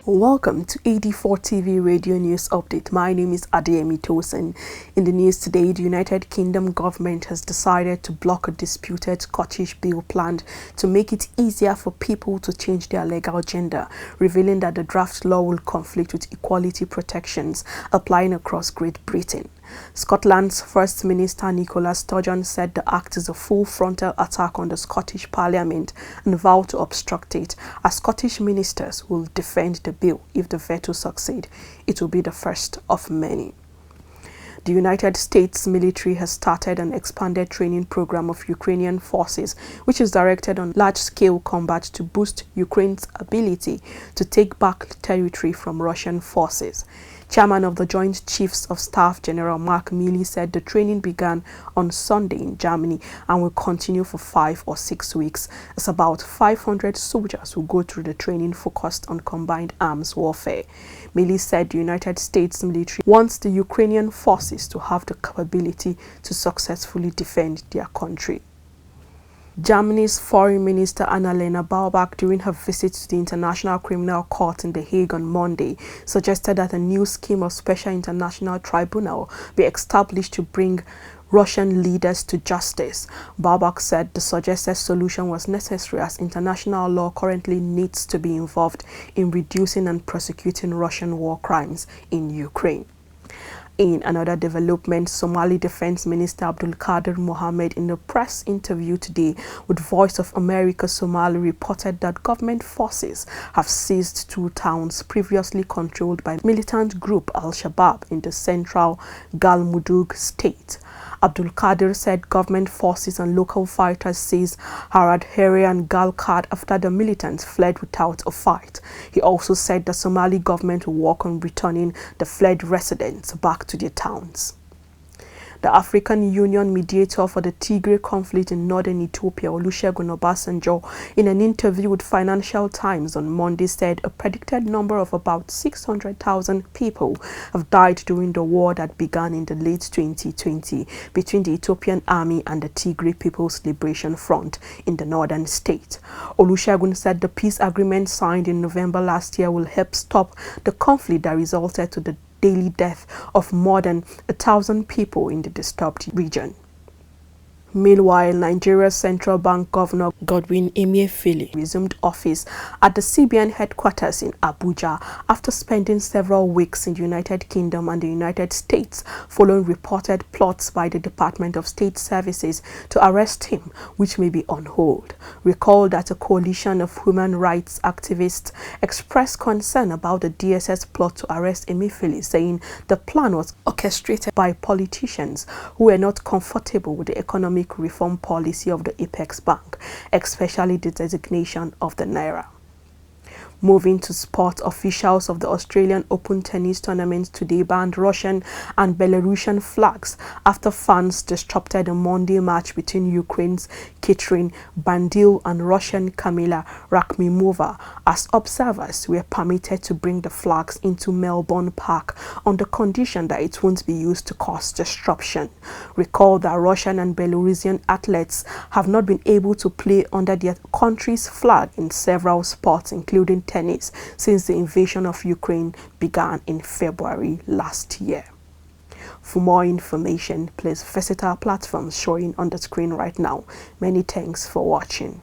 Welcome to AD4 TV Radio News Update. My name is Adeyemi Tosin. In the news today, the United Kingdom government has decided to block a disputed Scottish bill planned to make it easier for people to change their legal gender, revealing that the draft law will conflict with equality protections applying across Great Britain. Scotland's First Minister Nicola Sturgeon said the act is a full-frontal attack on the Scottish Parliament and vowed to obstruct it, as Scottish ministers will defend the bill if the veto succeeds. It will be the first of many. The United States military has started an expanded training program of Ukrainian forces, which is directed on large-scale combat to boost Ukraine's ability to take back territory from Russian forces. Chairman of the Joint Chiefs of Staff, General Mark Milley, said the training began on Sunday in Germany and will continue for 5 or 6 weeks, as about 500 soldiers will go through the training focused on combined arms warfare. Milley said the United States military wants the Ukrainian forces to have the capability to successfully defend their country. Germany's Foreign Minister Annalena Baerbock, during her visit to the International Criminal Court in The Hague on Monday, suggested that a new scheme of special international tribunal be established to bring Russian leaders to justice. Baerbock said the suggested solution was necessary as international law currently needs to be involved in reducing and prosecuting Russian war crimes in Ukraine. In another development, Somali Defense Minister Abdulkadir Mohammed, in a press interview today with Voice of America Somali, reported that government forces have seized 2 towns previously controlled by militant group Al-Shabaab in the central Galmudug state. Abdulkadir said government forces and local fighters seized Harad Here and Galkad after the militants fled without a fight. He also said the Somali government will work on returning the fled residents back to their towns. The African Union mediator for the Tigray conflict in northern Ethiopia, Olusegun Obasanjo, in an interview with Financial Times on Monday, said a predicted number of about 600,000 people have died during the war that began in the late 2020 between the Ethiopian army and the Tigray People's Liberation Front in the northern state. Olusegun said the peace agreement signed in November last year will help stop the conflict that resulted to the daily death of more than 1,000 people in the disturbed region. Meanwhile, Nigeria's Central Bank Governor Godwin Emefiele resumed office at the CBN headquarters in Abuja after spending several weeks in the United Kingdom and the United States following reported plots by the Department of State Services to arrest him, which may be on hold. Recall that a coalition of human rights activists expressed concern about the DSS plot to arrest Emefiele, saying the plan was orchestrated by politicians who were not comfortable with the economic reform policy of the Apex Bank, especially the designation of the Naira. Moving to sport, officials of the Australian Open tennis tournament today banned Russian and Belarusian flags after fans disrupted a Monday match between Ukraine's Katerin Bandil and Russian Kamila Rakhimova, as observers were permitted to bring the flags into Melbourne Park on the condition that it won't be used to cause disruption. Recall that Russian and Belarusian athletes have not been able to play under their country's flag in several sports, including tennis, since the invasion of Ukraine began in February last year. For more information, please visit our platforms showing on the screen right now. Many thanks for watching.